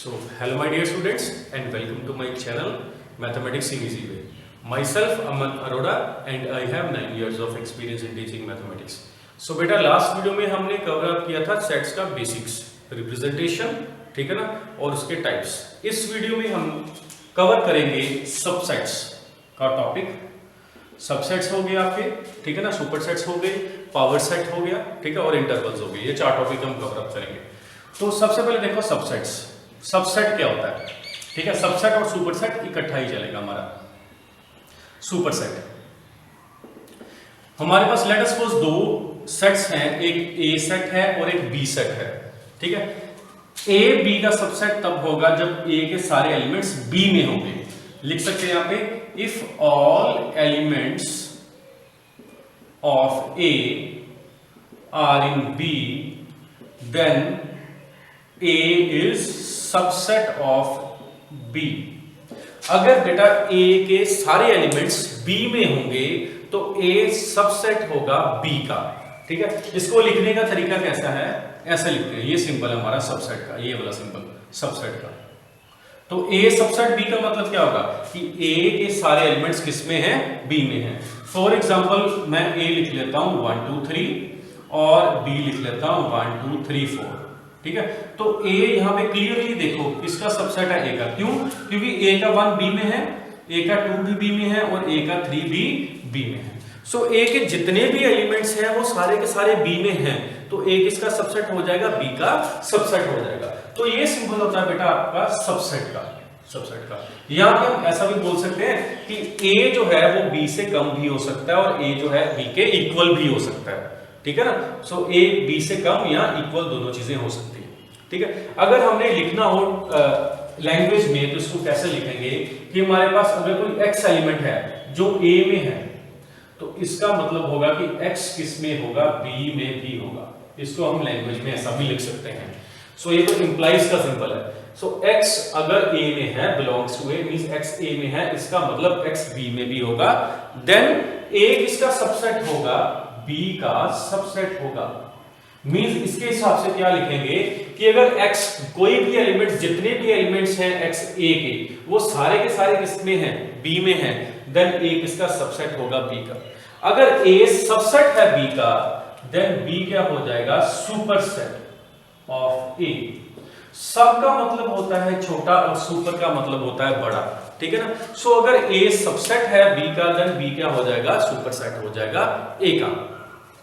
So, hello my dear students and welcome to my channel Mathematics in Easy Way. Myself Aman Arora and I have 9 years of experience in teaching mathematics. So बेटा last video में हमने cover up किया था sets का basics, representation, ठीक है ना, और उसके टाइप्स. इस वीडियो में हम कवर करेंगे सबसेट्स का टॉपिक. सबसेट्स हो गए आपके, ठीक है ना, सुपरसेट्स हो गए, पावर सेट हो गया, ठीक है, और इंटरवल्स हो गए. ये 4 टॉपिक हम कवर अप करेंगे. तो सबसे पहले देखो सबसेट्स. सबसेट क्या होता है, ठीक है. सबसेट और सुपरसेट इकट्ठा ही चलेगा हमारा. सुपरसेट हमारे पास लेट अस सपोज 2 सेट्स हैं, एक ए सेट है और एक बी सेट है, ठीक है. ए बी का सबसेट तब होगा जब ए के सारे एलिमेंट्स बी में होंगे. लिख सकते हैं यहां पे if all elements of A are in B then A is subset of B. अगर बेटा A के सारे एलिमेंट्स B में होंगे तो A सबसेट होगा B का, ठीक है. इसको लिखने का तरीका कैसा है, ऐसा लिखते हैं. ये सिंबल है हमारा सबसेट का, ये वाला सिंबल सबसेट का. तो A सबसेट B का मतलब क्या होगा कि A के सारे एलिमेंट्स किस में हैं, B में हैं. फॉर एग्जांपल मैं A लिख लेता हूं 1 2 3 और B लिख लेता हूं 1 2 3 4, ठीक है. तो A यहां पे क्लियरली देखो किसका सबसेट है, A का. क्यों? क्योंकि A का 1 B में है, A का 2 भी B में है और A का 3 भी B में है. सो A के जितने भी एलिमेंट्स हैं वो सारे के सारे B में हैं, तो A किसका सबसेट हो जाएगा, B का सबसेट हो जाएगा. तो ये सिंबल होता है बेटा आपका सबसेट का. सबसेट का यहां पे हम ऐसा भी बोल सकते हैं कि A जो है वो B से कम भी हो सकता है और A जो है B के इक्वल भी हो सकता है, ठीक है ना. सो A B से कम या इक्वल दोनों चीजें हो सकती है, ठीक है. अगर हमने लिखना हो लैंग्वेज में तो इसको कैसे लिखेंगे कि हमारे पास अगर कोई x एलिमेंट है जो A में है तो इसका मतलब होगा कि x किस में होगा, B में भी होगा. इसको हम लैंग्वेज में ऐसा भी लिख सकते हैं. सो ये तो इंप्लाइज का सिंबल है. सो x अगर A में है, belongs to A means x A में है, इसका मतलब x B में भी होगा. देन A किसका सबसेट होगा, B का सबसेट होगा. मींस इसके हिसाब से क्या लिखेंगे कि अगर x कोई भी एलिमेंट, जितने भी एलिमेंट्स हैं x A के, वो सारे के सारे किसमें हैं, B में हैं, देन A किसका सबसेट होगा, B का. अगर A सबसेट है B का, देन B क्या हो जाएगा, सुपरसेट ऑफ A. सब का मतलब होता है छोटा और सुपर का मतलब होता है बड़ा, ठीक है ना. सो अगर A सबसेट है B का, देन B क्या हो जाएगा, सुपरसेट हो जाएगा A का.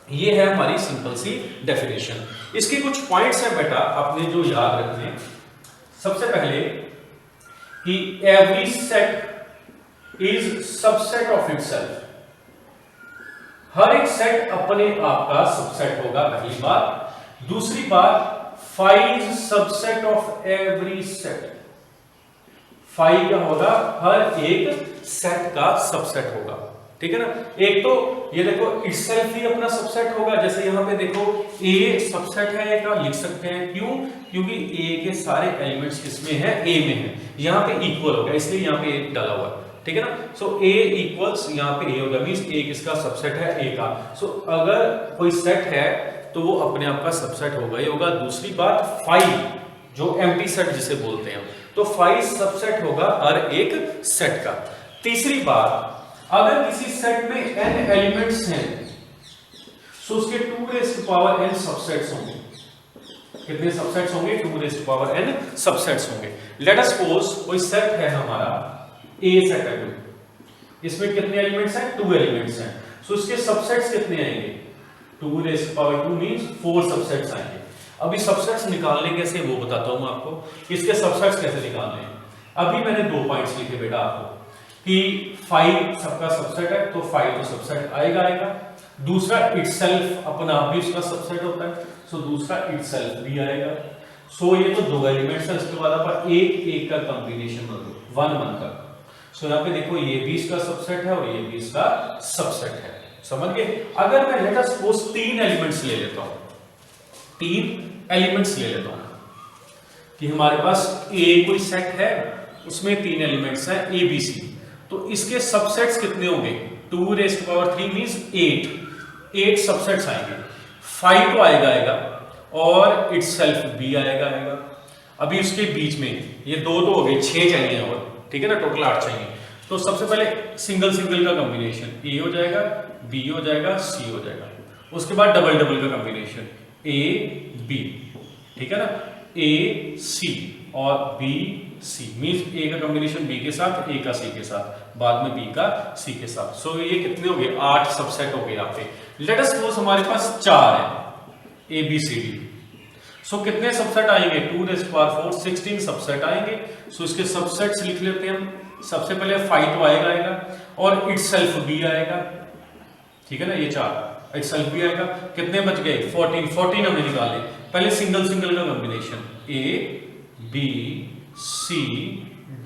ये है हमारी सिंपल सी डेफिनेशन. इसके कुछ पॉइंट्स हैं बेटा आपने जो याद रखने. सबसे पहले कि every set is subset of itself. हर एक सेट अपने आप का सबसेट होगा, पहली बात. दूसरी बात, phi is subset of every set. Phi क्या होगा, हर एक सेट का सबसेट होगा, ठीक है ना. एक तो ये देखो इटसेल्फ ही अपना सबसेट होगा. जैसे यहां पे देखो A सबसेट है A का, लिख सकते हैं. क्यों? क्योंकि A के सारे एलिमेंट्स किसमें हैं, A में हैं. यहां पे इक्वल होगा इसलिए यहां पे A डाला हुआ है, ठीक है ना. सो A इक्वल्स यहां पे A होगा, मींस A किसका सबसेट है, A का. सो अगर कोई सेट है तो वो अपने आप का सबसेट होगा ही होगा. दूसरी बात, फाई जो एम्प्टी सेट जिसे बोलते हैं, तो फाई सबसेट होगा हर एक सेट का. तीसरी बात, अगर किसी सेट में n एलिमेंट्स हैं तो उसके 2 raise to power n subsets होंगे. कितने सबसेट्स होंगे, 2 raise to power n subsets होंगे. लेट अस सपोज कोई सेट है हमारा A सेट है, इसमें कितने एलिमेंट्स हैं, 2 एलिमेंट्स हैं. सो इसके सबसेट्स कितने आएंगे, 2 raise to power 2 means 4 subsets आएंगे. अभी सबसेट्स निकालने कैसे वो बताता हूं आपको. इसके सबसेट्स कैसे निकालने हैं. अभी मैंने 2 पॉइंट्स लिखे बेटा आपको कि 5 सबका सबसेट है तो 5 तो सबसेट आएगा. दूसरा इटसेल्फ अपना आप भी उसका सबसेट होता है, सो दूसरा इटसेल्फ भी आएगा. सो ये तो 2 एलिमेंट्स है. उसके बाद आप एक का कॉम्बिनेशन कर दो 1 1 का. सो यहां पे देखो ये भी इसका सबसेट है और ये भी इसका सबसेट है. समझ गए. अगर मैं लेट अस सपोज 3 एलिमेंट्स ले लेता हूं, 3 एलिमेंट्स ले लेता हूं कि हमारे पास A कोई सेट है, उसमें 3 एलिमेंट्स हैं A B C. तो इसके सबसेट्स कितने होंगे, 2 raise to power 3 means 8 subsets आएंगे. 5 तो आएगा और इटसेल्फ भी आएगा. अभी उसके बीच में ये दो तो हो गए, 6 चाहिए और, ठीक है ना, टोटल 8 चाहिए। तो सबसे पहले सिंगल सिंगल का कॉम्बिनेशन ए हो जाएगा, बी हो जाएगा, सी हो जाएगा। उसके बाद डबल डबल का कॉम्बिनेशन ए बी, ठीक है ना, ए सी और बी सी, मीन्स ए का कॉम्बिनेशन बी के साथ, ए का सी के साथ, बाद में बी का सी के साथ। सो ये कितने हो गए, 8 सबसेट हो गए यहाँ पे। लेट अस सपोज हमारे पास 4 है, ए बी सी डी। सो कितने सबसेट आएंगे, 2 raised to power 4, 16 सबसेट आएंगे। सो इसके सबसेट्स लिख लेते हैं हम। सबसे पहले 5 तो आएगा और इटसेल्फ भी आएगा, ठीक है ना, ये 4 इटसेल्फ भी आएगा। कितने बच गए, 14 हमने निकाले। पहले सिंगल सिंगल का combination A B C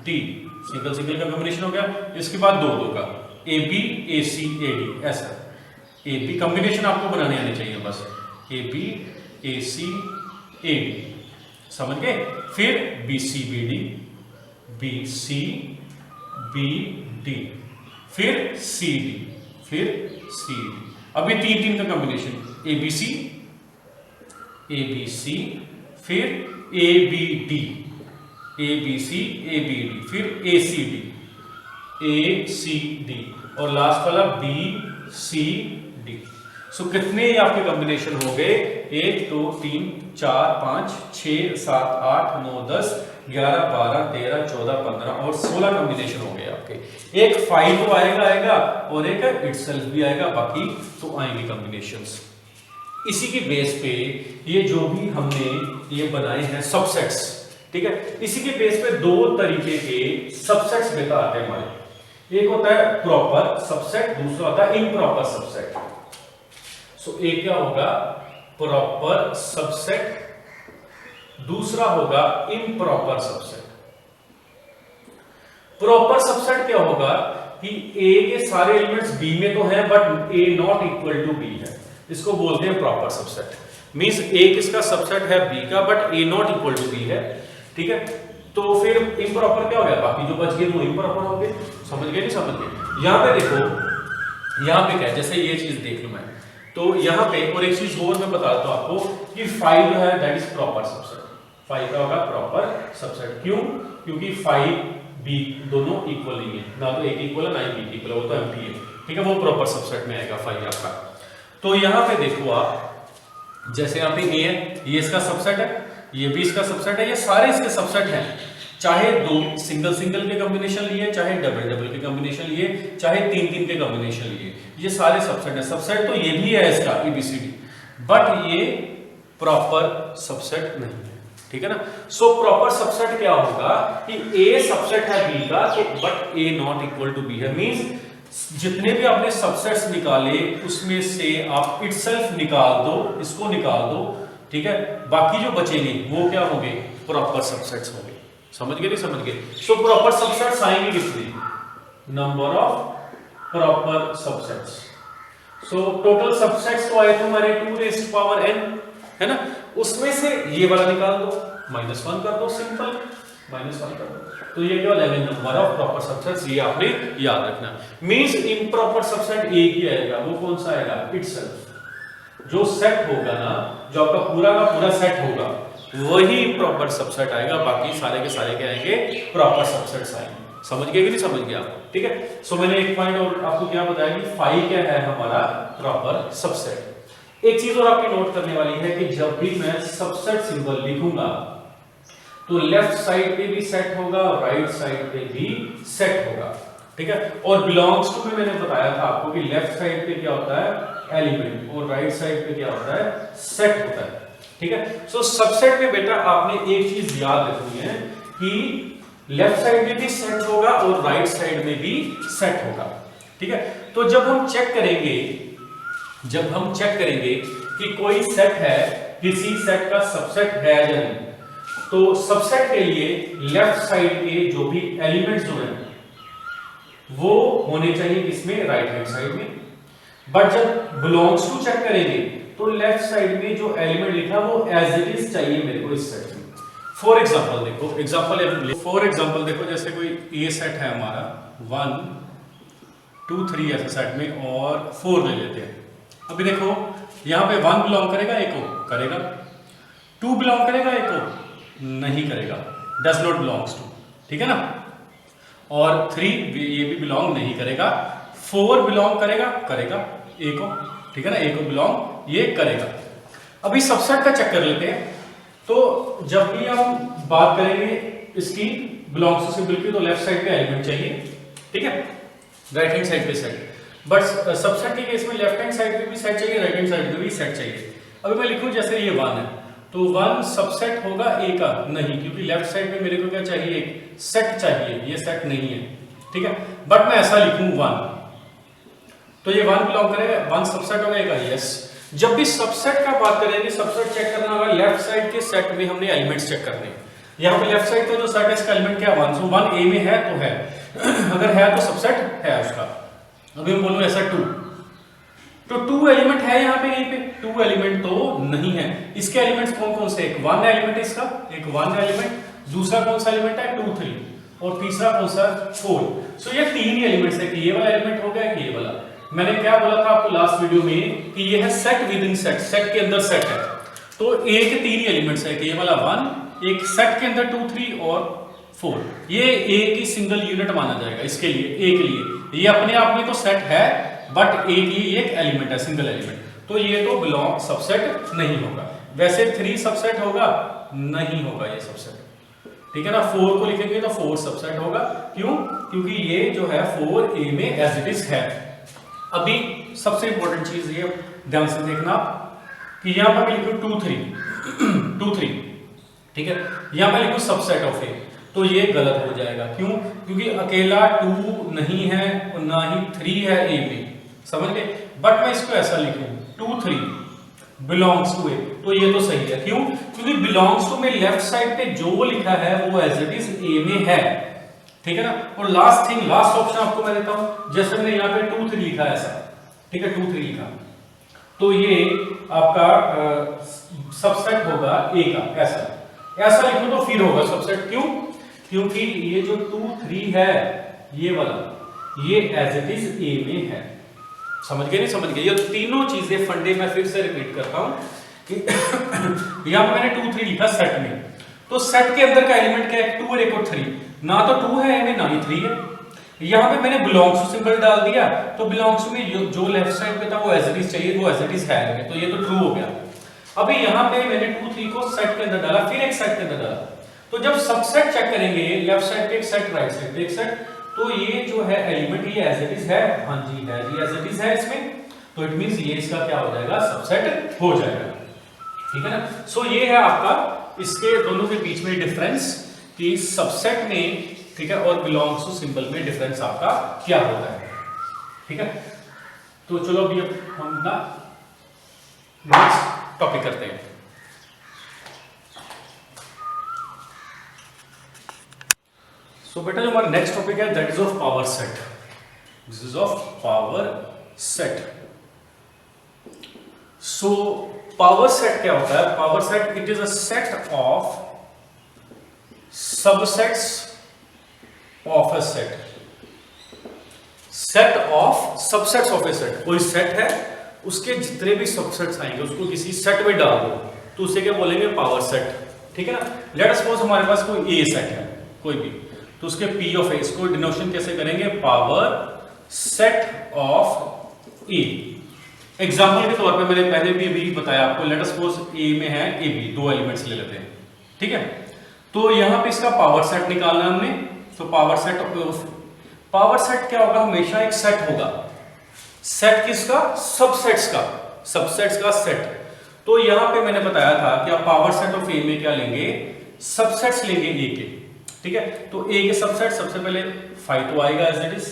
D, single single का कॉम्बिनेशन हो गया। इसके बाद दो का A B A C A D, ऐसा ए बी कॉम्बिनेशन आपको बनाने आने चाहिए बस, A B A C A D, समझ गए। फिर B C B D, B C B D, फिर सी डी, फिर सी डी। अभी 3 का कॉम्बिनेशन ए बी सी, फिर A B D, A B C A B D, फिर A C D, A C D, और last वाला B C D. So कितने आपके कॉम्बिनेशन हो गए, 1 2 3 4 5 6 7 8 9 10 11 12 13 14 15 और 16 कॉम्बिनेशन हो गए आपके। एक 5 तो आएगा और एक इटसेल्फ भी आएगा, बाकी तो आएंगे कॉम्बिनेशंस। इसी की बेस पे ये जो भी हमने ये बनाए हैं सबसेट्स, ठीक है, इसी के बेस पे 2 तरीके के सबसेट्स बेटा आते हैं हमारे। एक होता है प्रॉपर सबसेट, दूसरा होता है इम्प्रॉपर सबसेट। सो एक क्या होगा, प्रॉपर सबसेट, दूसरा होगा इम्प्रॉपर सबसेट। प्रॉपर सबसेट क्या होगा कि ए के सारे एलिमेंट्स बी में तो हैं but A not equal to B है, इसको बोलते हैं प्रॉपर सबसेट। मींस ए किसका सबसेट है, बी का, but A not equal to B है, ठीक है। तो फिर इम्प्रॉपर क्या हो गया, बाकी जो बच गए वो इम्प्रॉपर हो गए। समझ गए नहीं समझ गए। यहां पे देखो, यहां पे क्या है, जैसे ये चीज देख लो मैं, तो यहां पे और एक चीज और मैं बता देता हूं आपको कि 5 जो है दैट इज प्रॉपर सबसेट। 5 का होगा प्रॉपर सबसेट। क्यों, क्योंकि 5 बी दोनों इक्वल नहीं है, ना तो एक इक्वल है ना ही बी इक्वल है, वो तो एम्प्टी है, ठीक है, वो प्रॉपर सबसेट में आएगा 5 आपका। तो यहां पे देखो आप, जैसे यहां पे ए है, ये इसका सबसेट है, ये भी इसका सबसेट है, ये सारे इसके सबसेट हैं। चाहे 2 सिंगल सिंगल के कॉम्बिनेशन लिए, चाहे डबल डबल के कॉम्बिनेशन लिए, चाहे 3 के कॉम्बिनेशन लिए, ये सारे सबसेट है। सबसेट तो ये भी है इसका एबीसीडी, बट ये प्रॉपर सबसेट नहीं है, ठीक है ना। सो प्रॉपर सबसेट क्या होगा कि ए सबसेट है बी का, but A not equal to B है। मींस जितने भी आपने सबसेट्स निकाले उसमें से आप इटसेल्फ निकाल दो, इसको निकाल दो, ठीक है, बाकी जो बचेंगे वो क्या होंगे, प्रॉपर सबसेट्स होंगे। समझ गए नहीं समझ गए। सो प्रॉपर सबसेट्स आएंगे कितने, number of proper subsets. So total subsets तो आए तुम्हारे 2 raised to power n, है ना, उसमें से ये वाला निकाल दो, -1 कर दो, सिंपल -1 कर दो, तो ये क्या 11 नंबर ऑफ प्रॉपर सबसेट्स, ये आपने याद रखना। मींस इम्प्रॉपर सबसेट एक ही आएगा, वो कौन सा आएगा, इटसेल्फ। जो सेट होगा ना, जो आपका पूरा का पूरा सेट होगा वही प्रॉपर सबसेट आएगा, बाकी सारे के सारे क्या आएंगे, प्रॉपर सबसेट्स आएंगे। समझ गए कि नहीं समझ गया, ठीक है। सो मैंने एक पॉइंट और आपको क्या बताया कि 5 क्या है हमारा प्रॉपर सबसेट। एक चीज और आपकी नोट करने वाली है कि जब भी मैं सबसेट सिंबल लिखूंगा तो लेफ्ट साइड पे भी सेट होगा और राइट साइड पे भी सेट होगा, ठीक है। और बिलोंग्स टू में मैंने बताया था आपको कि लेफ्ट साइड पे क्या होता है, एलिमेंट, और राइट साइड पे क्या होता है, सेट होता है, ठीक है। सो सबसेट में बेटा आपने एक चीज याद रखनी है कि लेफ्ट साइड में भी सेट होगा और राइट साइड में भी सेट होगा, ठीक है। तो जब हम चेक करेंगे कि कोई सेट है, किसी सेट का सबसेट है या नहीं, तो सबसेट के लिए लेफ्ट साइड के जो भी एलिमेंट्स जो हैं वो होने चाहिए किसमें, राइट हैंड साइड में। बट जब बिलोंग्स टू चेक करेंगे तो लेफ्ट साइड में जो एलिमेंट लिखा वो एज इट इज चाहिए मेरे को इस सेट में। फॉर एग्जांपल देखो, जैसे कोई ये सेट है हमारा 1 2 3 ऐसे सेट में, और 4 ले लेते हैं। अभी देखो यहाँ पे 1 बिलोंग करेगा, एक को करेगा, 2 बिलोंग करेगा, एक को नहीं करेगा, डज नॉट बिलोंग्स टू, ठीक है ना। और 3 ये भी बिलोंग नहीं करेगा। 4 बिलोंग करेगा, करेगा ए को, ठीक है ना, ए को बिलोंग ये करेगा। अभी सबसेट का चेक कर लेते हैं। तो जब भी हम बात करेंगे इसकी बिलोंग्स टू सिंबल की, तो लेफ्ट साइड पे एलिमेंट चाहिए, ठीक है, राइट हैंड साइड पे सेट। बट सबसेट के केस में लेफ्ट हैंड साइड पे भी सेट चाहिए, राइट हैंड साइड पे भी सेट चाहिए। अभी मैं लिखूं जैसे ये 1 है, तो 1 सबसेट होगा ए का, नहीं, क्योंकि लेफ्ट साइड पे मेरे को क्या चाहिए, एक सेट चाहिए, ये सेट नहीं है, ठीक है। बट मैं ऐसा लिखूं 1, तो ये 1 बिलोंग करेगा, 1 सबसेट होगा ए का, यस। जब भी सबसेट का बात करेंगे, सबसेट चेक करना होगा, लेफ्ट साइड के सेट में हमने एलिमेंट्स चेक करने हैं। यहाँ पे लेफ्ट साइड का जो सेट है इसका एलिमेंट क्या 1, सो 1 ए में है तो है, अगर है तो सबसेट है उसका। अभी मैं बोलूं ऐसा 2, तो 2 एलिमेंट है यहाँ पे, यहीं पे 2 एलिमेंट तो नहीं है। इसके एलिमेंट्स कौन कौन से, एक 1 एलिमेंट है इसका, एक 1 एलिमेंट, दूसरा कौन सा एलिमेंट है 2 3, और तीसरा कौन सा 4। सो ये 3 ही एलिमेंट्स है, कि ये वाला एलिमेंट हो गया, कि ये वाला। मैंने क्या बोला था आपको लास्ट वीडियो में कि ये है set with in set, set के अंदर सेट है। तो ए के 3 ही एलिमेंट्स है, कि ये वाला 1, एक सेट के अंदर 2 3 और 4। ये ए की सिंगल यूनिट माना जाएगा इसके लिए, ए के लिए। ये अपने आप में तो सेट है, बट ए के लिए एक एलिमेंट है, सिंगल एलिमेंट, तो ये तो बिलोंग सबसेट नहीं होगा। वैसे 3 सबसेट होगा, नहीं होगा ये सबसेट, ठीक है ना। 4 को लिखेंगे तो 4 सबसेट होगा, क्यों, क्योंकि ये जो है 4 ए में एज इट इज है। अभी सबसे इंपॉर्टेंट चीज ये ध्यान से देखना कि यहां पर मैं लिखूं 2 3, ठीक है, यहां पर लिखूं सबसेट ऑफ ए, तो ये गलत हो जाएगा, क्यों, क्योंकि अकेला 2 नहीं है और ना ही 3 है ए में, समझ गए। बट मैं इसको ऐसा लिखूं 2 3 बिलोंग्स टू ए, तो ये तो सही है, क्यों, क्योंकि बिलोंग्स टू में लेफ्ट साइड पे जो लिखा है वो एज इट इज ए में है, ठीक है ना। और लास्ट थिंग, लास्ट ऑप्शन आपको मैं देता हूं, जैसे मैंने यहाँ पे 2 3 लिखा है ऐसा, ठीक है, 2 3 लिखा, तो ये आपका सबसेट होगा ए का, ऐसा लिखो तो फिर होगा सबसेट, क्यों, क्योंकि ये जो 2 3 है ये वाला, ये एज इट इज ए में है, समझ गए नहीं समझ गए। ये तीनों चीजें फंडे मैं फिर से रिपीट करता हूं कि यहां पर मैंने 2 3 लिखा सेट में, तो सेट के अंदर का एलिमेंट क्या है, 2 और एक और 3, ना तो 2 है ए में ना ही 3 है। यहां पे मैंने बिलोंग्स टू सिंबल डाल दिया, तो बिलोंग्स टू में जो लेफ्ट साइड पे था वो एज इट इज चाहिए, वो एज इट इज है, तो ये तो ट्रू हो गया। अभी यहां पे मैंने 2 3 को सेट के अंदर डाला, फिर एक सेट के अंदर डाला, तो जब सबसेट चेक करेंगे, लेफ्ट साइड पे एक सेट, राइट साइड पे एक सेट, तो ये जो है एलिमेंट ये एज इट इज है, हां जी है जी, एज इट इज है इसमें, तो इट मींस ये इसका क्या हो जाएगा, सबसेट हो जाएगा, ठीक है ना। सो ये है आपका इसके दोनों के बीच में डिफरेंस, कि सबसेट में, ठीक है, और बिलोंग्स टू सिंबल में डिफरेंस आपका क्या होता है, ठीक है। तो चलो अभी हम ना नेक्स्ट टॉपिक करते हैं। सो बेटा जो हमारा नेक्स्ट टॉपिक है that is of power set, this is of power set. So power set क्या होता है, power set it is a set of subsets of a set, set of subsets of A set. कोई set है, उसके जितने भी subsets आएंगे उसको किसी सेट में डाल दो, तो उसे क्या बोलेंगे, पावर सेट, ठीक है ना। लेट अस सपोज हमारे पास कोई ए सेट है कोई भी, तो उसके पी ऑफ ए, इसको डिनोशन कैसे करेंगे, power set of A. Example के तौर पे मैंने पहले भी अभी बताया आपको, लेट अस सपोज ए में है ए बी, 2 एलिमेंट्स ले लेते हैं, ठीक है। तो यहां पे इसका पावर सेट निकालना है हमने, तो पावर सेट क्या होगा, हमेशा एक सेट होगा, सेट किसका, सबसेट्स का, सबसेट्स का सेट। तो यहां पे मैंने बताया था कि आप पावर सेट ऑफ ए में क्या लेंगे, सबसेट्स लेंगे ए के, ठीक है। तो ए के सबसेट सबसे पहले 5 तो आएगा एज इट इज,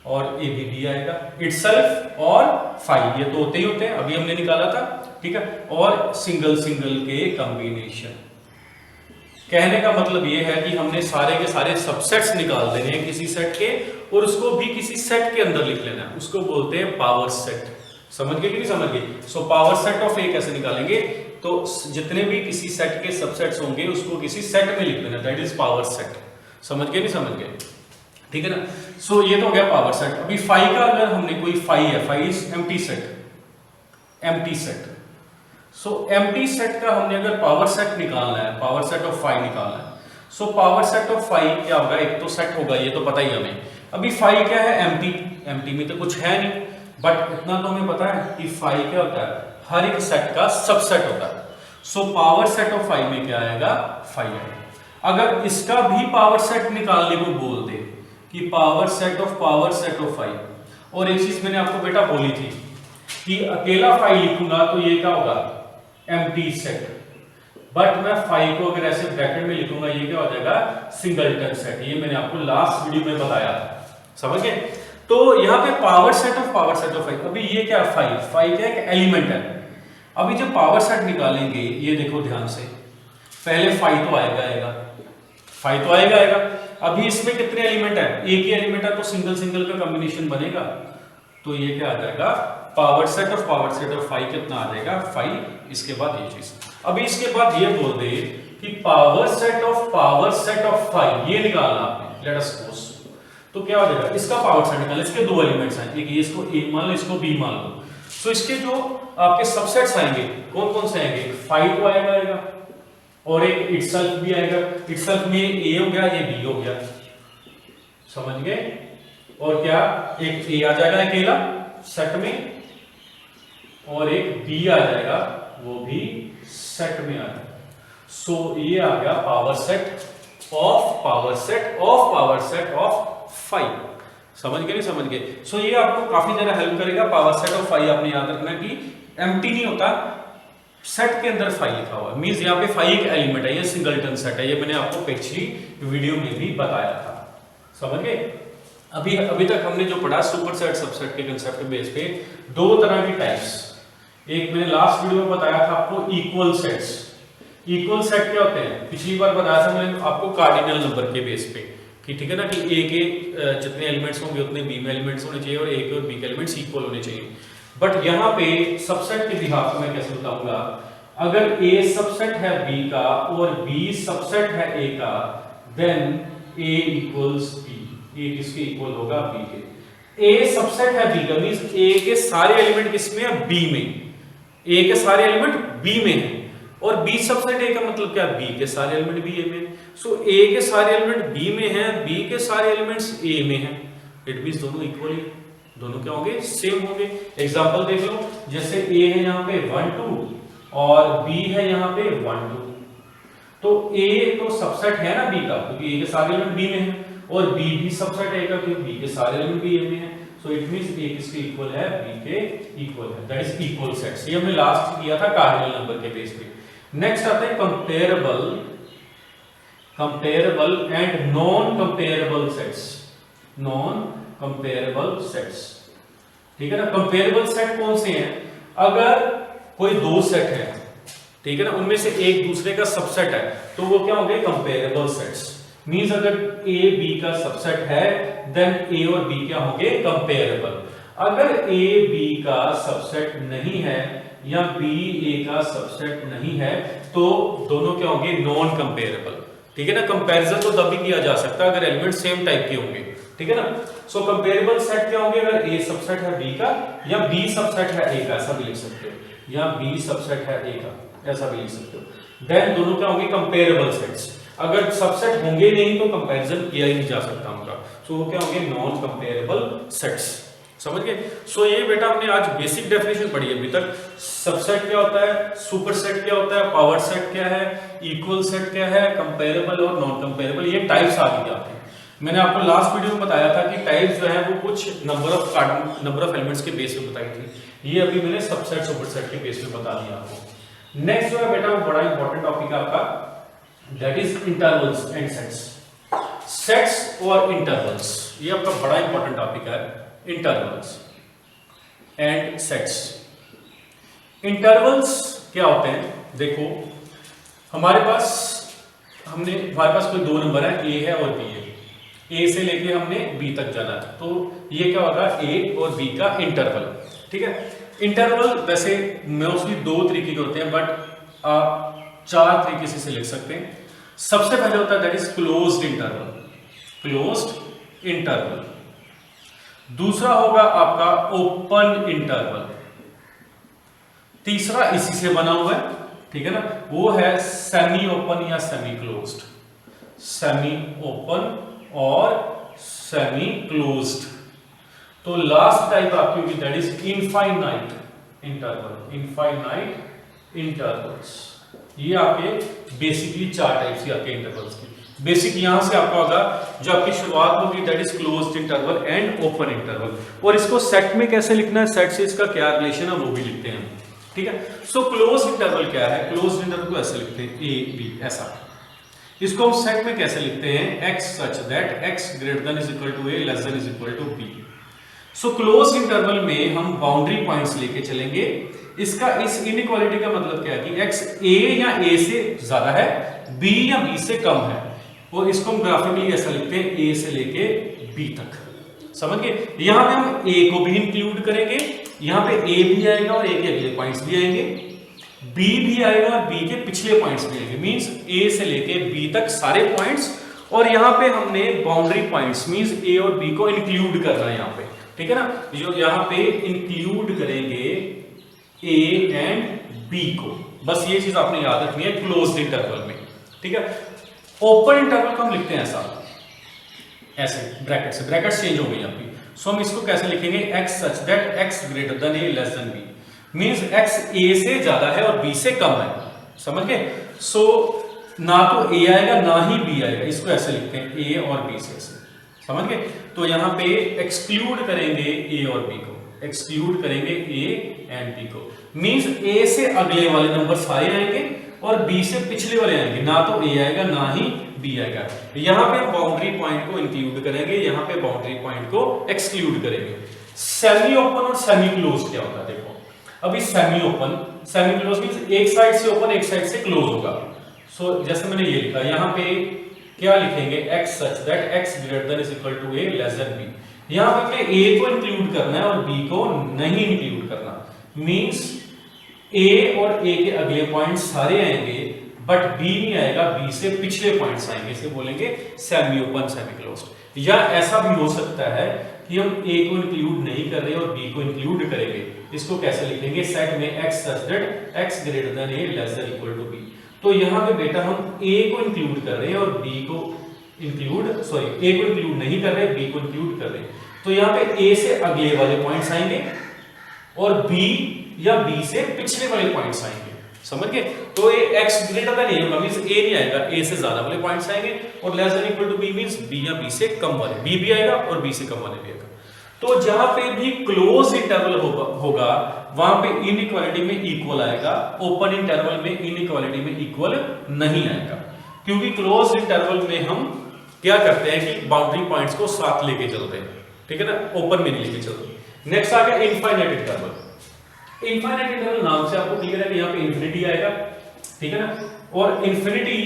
और ए भी आएगा इटसेल्फ, और 5 ये तो होते ही होते हैं, अभी हमने निकाला था, ठीक है। और सिंगल सिंगल के कॉम्बिनेशन, कहने का मतलब ये है कि हमने सारे के सारे सबसेट्स निकाल देने हैं किसी सेट के, और उसको भी किसी सेट के अंदर लिख लेना है, उसको बोलते हैं पावर सेट। समझ गए कि नहीं समझ गए। सो पावर सेट ऑफ ए कैसे निकालेंगे, तो जितने भी किसी सेट के सबसेट्स होंगे उसको किसी सेट में लिख देना, दैट इज पावर सेट। समझ गए नहीं समझ गए, ठीक है ना। सो ये तो हो गया पावर सेट। अभी 5 का अगर हमने कोई 5 है, 5 is empty set, empty set. So empty set का हमने अगर पावर सेट निकालना है, पावर सेट ऑफ फाई निकालना है, so power set of phi क्या होगा, एक तो सेट होगा, ये तो पता ही हमें। अभी फाई क्या है, एम्प्टी, एम्प्टी में तो कुछ है नहीं, बट इतना तो हमें पता है कि फाई क्या होता है, हर एक सेट का सबसेट होता है। So power set of phi में क्या आएगा, फाई आएगा। अगर इसका भी पावर सेट निकालने को बोल दे कि पावर सेट ऑफ फाई, और एक चीज मैंने आपको बेटा बोली थी कि अकेला फाई लिखूंगा तो ये क्या होगा, एम्प्टी सेट, बट मैं फाई को अगर ऐसे ब्रैकेट में लिखूंगा ये क्या हो जाएगा, सिंगलटन सेट। ये मैंने आपको लास्ट वीडियो में बताया था, समझ गए। तो यहाँ पे पावर सेट ऑफ फाई, अभी ये क्या, फाई क्या एक एलिमेंट है। अभी जब पावर सेट निकालेंगे, ये देखो ध्यान से, पहले फाई तो आएगा, फाई तो आएगा। अभी इसमें कितने एलिमेंट है, एक ही एलिमेंट है, तो सिंगल सिंगल का कॉम्बिनेशन बनेगा, तो ये क्या आ जाएगा, पावर सेट ऑफ फाई कितना आ जाएगा, फाई। इसके बाद ये चीज, अभी इसके बाद ये बोल दे कि पावर सेट ऑफ फाई ये निकालना आपने, लेट अस सपोज, तो क्या हो जाएगा, इसका पावर सेट निकालना, इसके दो एलिमेंट्स हैं, एक ये, इसको ए मान लो, इसको बी मान लो। सो इसके जो आपके सबसेट्स आएंगे कौन कौन से आएंगे, फाई तो आएगा, और एक इटसेल्फ भी आएगा। इटसेल्फ में ए हो गया, ये बी हो गया, समझ गए। और क्या, एक ए आ जाएगा अकेला सेट में, और एक बी आ जाएगा, वो भी सेट में आ जाएगा। सो ये आ गया पावर सेट ऑफ फाई। समझ गए, नहीं समझ गए। सो ये आपको काफी ज्यादा हेल्प करेगा। पावर सेट ऑफ फाई आपने याद रखना कि एम्प्टी नहीं होता, सेट के अंदर फाई लिखा हुआ है, मींस यहाँ पे फाई एक एलिमेंट है, ये सिंगलटन सेट है, ये मैंने आपको पिछली वीडियो में भी बताया था, समझ गए। अभी तक हमने जो पढ़ा सुपर सेट सबसेट के कंसेप्ट बेस पे, दो तरह की टाइप्स, एक मैंने लास्ट वीडियो में बताया था आपको इक्वल सेट्स। इक्वल सेट क्या होते हैं, पिछली बार बताया था मैंने आपको कार्डिनल नंबर के बेस पे, कि ठीक है ना, कि ए के जितने एलिमेंट्स होंगे उतने बी में एलिमेंट्स होने चाहिए, और ए के और बी के एलिमेंट्स इक्वल होने चाहिए। बट यहाँ पे सबसेट के बिहाफ में कैसे बताऊंगा, अगर ए सबसेट है बी का और बी सबसेट है ए का, देन ए इक्वल्स बी, ए किसके इक्वल होगा, बी के। ए सबसेट है बी का, मींस ए के सारे एलिमेंट किसमें है, बी में, ए के सारे एलिमेंट बी में है, और बी सबसेट ए का मतलब क्या, बी के सारे एलिमेंट बी ए में। सो ए के सारे एलिमेंट बी में हैं, बी के सारे एलिमेंट्स ए में हैं, इट मींस दोनों इक्वली, दोनों क्या होंगे, सेम होंगे। एग्जांपल देख लो, जैसे ए है यहाँ पे 1 2 और बी है यहाँ पे 1 2, तो ए तो सबसेट है ना बी का, क्योंकि ए के सारे एलिमेंट बी में हैं, और बी भी सबसेट है का, क्योंकि बी के सारे एलिमेंट बी ए में हैं। सो इट मींस ए किसके इक्वल है, बी के इक्वल है, दैट इज इक्वल सेट्स। ये हमने लास्ट किया था कार्डिनल नंबर के बेस पे। नेक्स्ट आते हैं comparable and non comparable sets. Non comparable sets, ठीक है ना। कंपेरेबल सेट कौन से हैं, अगर कोई दो सेट है, ठीक है ना, उनमें से एक दूसरे का सबसेट है, तो वो क्या होंगे, कंपेरेबल सेट्स। मींस अगर ए बी का सबसेट है, देन ए और बी क्या होंगे, कंपेरेबल। अगर ए बी का सबसेट नहीं है या बी ए का सबसेट नहीं है, तो दोनों क्या होंगे, नॉन कंपेरेबल, ठीक है ना। कंपैरिजन तो तभी किया जा सकता है अगर एलिमेंट सेम टाइप के होंगे, ठीक है ना। सो कंपेरेबल सेट क्या होंगे, अगर ए सबसेट है बी का, या बी सबसेट है ए का, ऐसा भी लिख सकते हो, या बी सबसेट है ए का, ऐसा भी लिख सकते हो। देन दोनों क्या होंगे, कंपेरेबल सेट्स। अगर सबसेट होंगे नहीं तो कंपैरिजन किया ही नहीं जा सकता उनका, सो वो क्या होंगे, नॉन कंपेरेबल सेट्स। समझ गए। सो ये बेटा हमने आज बेसिक डेफिनेशन पढ़ी है अभी तक। सबसेट क्या होता है, सुपर सेट क्या होता है, पावर सेट क्या है, इक्वल सेट क्या है, कंपेरेबल और नॉन कंपेरेबल, ये टाइप्स आ गई आपकी। मैंने आपको लास्ट वीडियो में बताया था कि टाइप्स जो है वो कुछ नंबर ऑफ एलिमेंट्स के बेस पे बताई थी, ये अभी मैंने सबसेट सुपर सेट के बेस पे बता दिया आपको। नेक्स्ट जो है बेटा वो बड़ा इंपॉर्टेंट टॉपिक है आपका, that is intervals and sets. Sets और इंटरवल्स, ये आपका बड़ा इंपॉर्टेंट टॉपिक है, इंटरवल्स एंड सेट्स। इंटरवल्स क्या होते हैं, देखो हमारे पास कोई दो नंबर है, ए है और बी है, ए से लेके हमने बी तक जाना है, तो ये क्या होगा, ए और बी का इंटरवल, ठीक है। इंटरवल वैसे मोस्टली दो तरीके के होते हैं, बट आप चार तरीके से लिख सकते हैं। सबसे पहले होता है that is closed interval, closed interval. दूसरा होगा आपका ओपन इंटरवल, तीसरा इसी से बना हुआ है, ठीक है ना, वो है सेमी ओपन या सेमी क्लोज्ड, सेमी ओपन और सेमी क्लोज्ड। तो लास्ट टाइप आपकी होगी that is infinite interval, infinite intervals. ये आपके बेसिकली 4 टाइप्स के आपके इंटरवल्स की। बेसिक यहां से आपका होगा जो आपकी शुरुआत होगी that is closed interval and open interval, और इसको सेट में कैसे लिखना है, सेट से इसका क्या रिलेशन है वो भी लिखते हैं, ठीक है। सो क्लोज्ड इंटरवल क्या है, क्लोज्ड इंटरवल को ऐसे लिखते हैं ए बी ऐसा। इसको हम सेट में कैसे लिखते हैं, x such that x greater than is equal to a less than is equal to b। So close interval में हम बाउंड्री पॉइंट्स लेके चलेंगे। इसका इस इनइक्वालिटी का मतलब क्या है कि x a या a से ज्यादा है, b या b से कम है, और इसको हम ग्राफिकली ऐसा लिखते हैं a से लेके b तक। समझ गए, यहां पे हम a को भी इंक्लूड करेंगे, यहां पे a भी आएगा और a के अगले पॉइंट्स भी आएंगे, b भी आएगा और b के पिछले पॉइंट्स भी आएंगे, मींस a से लेके b तक सारे पॉइंट्स। और यहां पे हमने बाउंड्री पॉइंट्स मींस a और b को इंक्लूड करना है यहां पे, ठीक है ना। जो यहां पे इंक्लूड करेंगे a एंड b को, बस ये चीज आपने याद रखनी है क्लोज्ड इंटरवल में, ठीक है। ओपन इंटरवल को हम लिखते हैं ऐसा, ऐसे ब्रैकेट से, ब्रैकेट चेंज हो गई आपकी। सो हम इसको कैसे लिखेंगे, x such that x greater than a less than b, means x a से ज्यादा है और b से कम है, समझ गए। सो ना तो a आएगा ना ही b आएगा, इसको ऐसे लिखते हैं a और b से, ऐसे समझ गए। तो यहां पे एक्सक्लूड करेंगे a और b को, एक्सक्लूड करेंगे a एंड b को, मींस a से अगले वाले नंबर सारे आएंगे और b से पिछले वाले आएंगे, ना तो a आएगा ना ही b आएगा। यहां पे बाउंड्री पॉइंट को इंक्लूड करेंगे, यहां पे बाउंड्री पॉइंट को एक्सक्लूड करेंगे। सेमी ओपन और सेमी क्लोज्ड क्या होता है, देखो अभी semi open, semi close means एक साइड से ओपन एक साइड से क्लोज होगा। सो जैसे मैंने ये लिखा, यहां पे क्या लिखेंगे, x such that x greater than is equal to a less than b। यहां पे a को इंक्लूड करना है और b को नहीं इंक्लूड करना, मींस a और a के अगले पॉइंट सारे आएंगे बट b नहीं आएगा, b से पिछले पॉइंट्स आएंगे, इसे बोलेंगे सेमी ओपन सेमी क्लोज्ड। या ऐसा भी हो सकता है कि हम a को इंक्लूड नहीं कर रहे और b को इंक्लूड करेंगे, इसको कैसे लिखेंगे, सेट में x such that x greater than a less than equal to b। तो यहां पे बेटा हम a को इंक्लूड कर रहे हैं और b को इंक्लूड, सॉरी a को इंक्लूड नहीं कर रहे, b को इंक्लूड कर रहे हैं। तो यहां पे a से अगले वाले पॉइंट्स आएंगे और b या b से पिछले वाले पॉइंट्स आएंगे, समझ गए। तो ये x ग्रेटर देन a होगा, मींस a नहीं आएगा, a से ज्यादा वाले पॉइंट्स आएंगे, और less than equal to b means b या b से कम वाले, b भी आएगा और b से कम वाले भी आएगा। तो जहां पे भी क्लोज इंटरवल होगा वहां पे इनइक्वालिटी में इक्वल आएगा, ओपन इंटरवल में इनइक्वालिटी में इक्वल नहीं आएगा, क्योंकि क्लोज इंटरवल में हम क्या करते हैं कि बाउंड्री पॉइंट्स को साथ लेके चलते हैं, ठीक है ना, ओपन में नहीं लेके चलते। नेक्स्ट आ गया इनफाइनाइट इंटरवल। इनफाइनाइट इंटरवल नाम से आपको क्लियर है कि यहाँ पे इंफिनिटी आएगा, ठीक है ना, और इंफिनिटी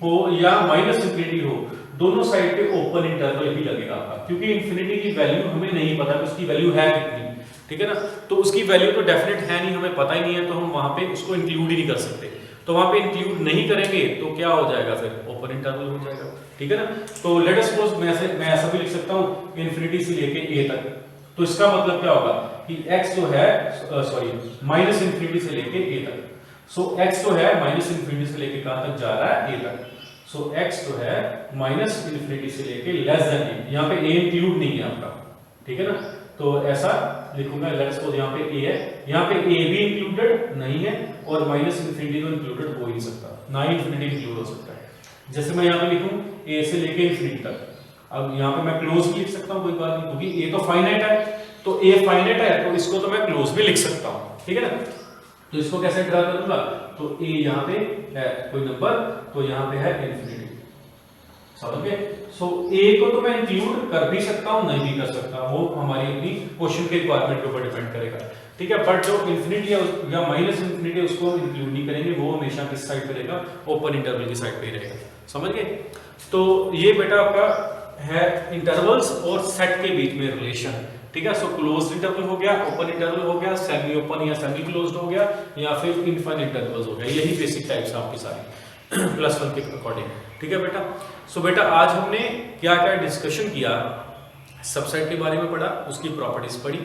हो या माइनस इंफिनिटी हो, दोनों साइड पे ओपन इंटरवल ही लगेगा आपका, क्योंकि इंफिनिटी की वैल्यू हमें नहीं पता कि उसकी वैल्यू है कितनी, ठीक है ना। तो उसकी वैल्यू तो डेफिनेट है नहीं, हमें पता ही नहीं है, तो हम वहां पे उसको इंक्लूड ही नहीं कर सकते। तो वहां पे इंक्लूड नहीं करेंगे तो क्या हो जाएगा, फिर ओपन इंटरवल हो जाएगा, ठीक है ना। तो लेट अस सपोज मैं ऐसा भी लिख सकता हूं इन्फिनिटी से लेके a तक, तो इसका मतलब क्या होगा कि x जो है माइनस इंफिनिटी से लेके a तक, सो x जो है माइनस इंफिनिटी से लेके कहां तक जा रहा है, a तक। सो x जो है माइनस इंफिनिटी से लेके लेस देन a, यहाँ पे a इंक्लूड नहीं है आपका, ठीक है ना। तो ऐसा लिखूंगा, लेट्स सपोज यहाँ पे a है, यहाँ पे a भी इंक्लूडेड नहीं है और माइनस इंफिनिटी तो इंक्लूडेड हो ही नहीं सकता, ना ही इंफिनिटी इंक्लूड हो सकता है। जैसे मैं यहाँ पे लिखूं a से लेके इंफिनिटी तक, अब यहाँ पे मैं क्लोज भी लिख सकता हूँ, कोई बात नहीं, क्योंकि a तो फाइनाइट है, तो a फाइनाइट है तो इसको तो मैं क्लोज भी लिख सकता हूँ, ठीक है ना। तो इसको कैसे ड्रा करूंगा, तो a यहाँ पे है कोई नंबर, तो यहाँ पे है इंफिनिटी, समझ गए। सो a को तो मैं इंक्लूड कर भी सकता हूँ, नहीं भी कर सकता, वो हमारी अपनी क्वेश्चन के रिक्वायरमेंट के ऊपर डिपेंड करेगा, ठीक है। बट जो इंफिनिटी या माइनस इंफिनिटी उसको हम इंक्लूड नहीं करेंगे, वो हमेशा किस साइड पे रहेगा, ओपन इंटरवल की साइड पे ही रहेगा, समझ गए। तो ये बेटा आपका है इंटरवल्स और सेट के बीच में रिलेशन, ठीक है। सो क्लोज्ड इंटरवल हो गया, ओपन इंटरवल हो गया, सेमी ओपन या सेमी क्लोज्ड हो गया, या फिर इनफाइनाइट इंटरवल्स हो गया। यही बेसिक टाइप्स आपकी सारी +1 के अकॉर्डिंग, ठीक है बेटा। सो बेटा आज हमने क्या क्या डिस्कशन किया, सबसेट के बारे में पढ़ा, उसकी प्रॉपर्टीज पढ़ी,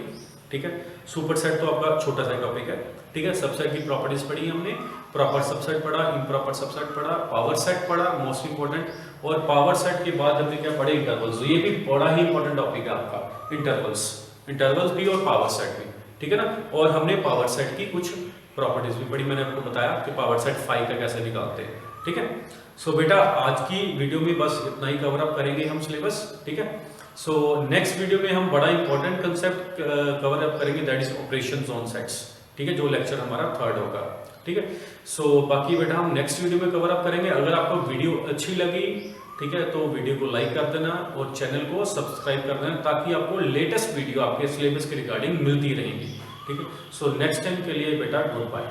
ठीक है। सुपरसेट तो आपका छोटा सा टॉपिक है, ठीक है। सबसेट की प्रॉपर्टीज पढ़ी हमने, प्रॉपर सबसेट पढ़ा, इम्प्रॉपर सबसेट पढ़ा, पावर सेट पढ़ा मोस्ट इंपॉर्टेंट, और पावर सेट के बाद हमने क्या पढ़े, इंटरवल्स। ये भी बड़ा ही इंपॉर्टेंट टॉपिक है आपका, इंटरवल्स भी और पावर सेट भी, ठीक है ना। और हमने पावर सेट की कुछ प्रॉपर्टीज भी पढ़ी, मैंने आपको बताया कि पावर सेट फाई का कैसे निकालते हैं, ठीक है। सो बेटा आज की वीडियो में बस इतना ही कवर अप करेंगे हम सिलेबस, ठीक है। सो नेक्स्ट वीडियो में हम बड़ा इंपॉर्टेंट कंसेप्ट कवर अप करेंगे, that is operations on sets, ठीक है, जो लेक्चर हमारा 3rd होगा, ठीक है। सो बाकी बेटा हम नेक्स्ट वीडियो में कवर अप करेंगे। अगर आपको वीडियो अच्छी लगी, ठीक है, तो वीडियो को लाइक कर देना और चैनल को सब्सक्राइब कर देना, ताकि आपको लेटेस्ट वीडियो आपके सिलेबस के रिगार्डिंग मिलती रहेंगी, ठीक है। सो नेक्स्ट टाइम के लिए बेटा गुड बाय।